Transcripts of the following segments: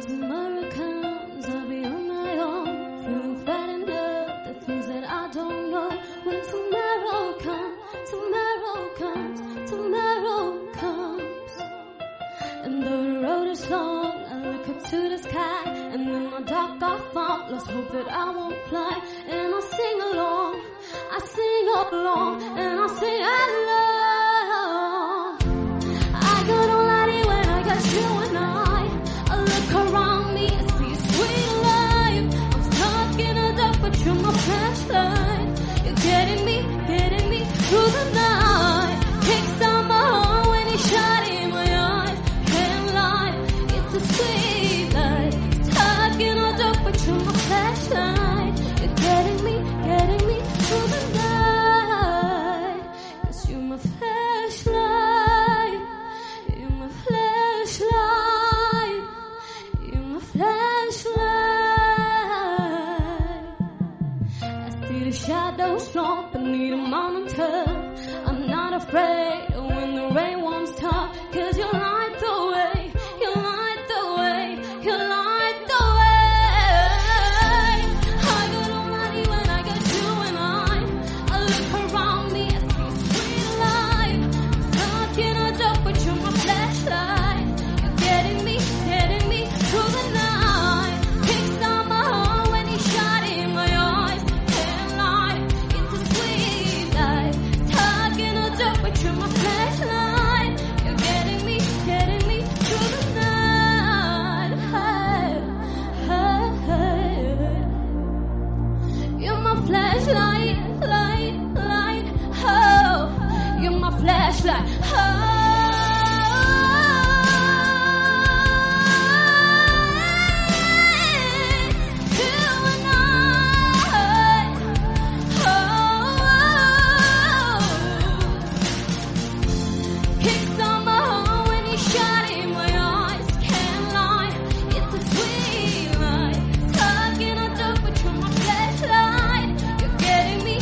when tomorrow comes, I'll be on my own, feeling frightened of the things that I don't know. When tomorrow comes, tomorrow comes, and the road is long, I look up to the sky, and in my dark I found, let's hope that I won't fly. And I sing along, and I sing along. I got all lighty when I got you and I look around me and see a sweet life. I'm stuck in a dark, but you're my flashlight. You're getting me through the night. Kicks on my heart when you shine in my eyes. Can't lie, it's a sweet life. Stuck in a dark, but you're my flashlight. You're getting me through the night. 'Cause you're my flashlight. You're my flashlight. You're my flashlight. I see the shadows long beneath a mountain top. I'm not afraid when the rain won't stop. 'Cause you light the way. You light the way. You light the way. I got all money when I got you and I look around me and see a sweet life. Stuck in a dark, but you're my flashlight. You're getting me through the night. Kicks on my heart when you shine in my eyes. Can't lie, it's a sweet life. Stuck in a dark, but you're my flashlight. You're getting me through the night. Hey, hey, hey. You're my flashlight, light. Oh, you're my flashlight. Oh. Kicks on my heart when you shine in my eyes. Can't lie, it's a sweet life. Stuck in a dark, but you're my flashlight. You're getting me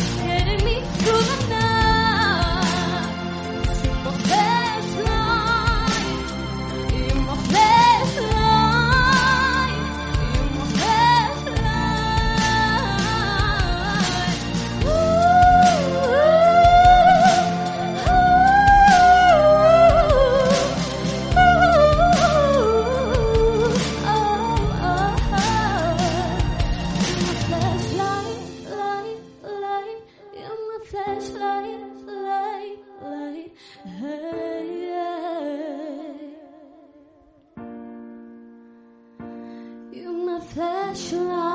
through the night. You're my flashlight. You're my flashlight. You're my flashlight. Ooh, Flashlight.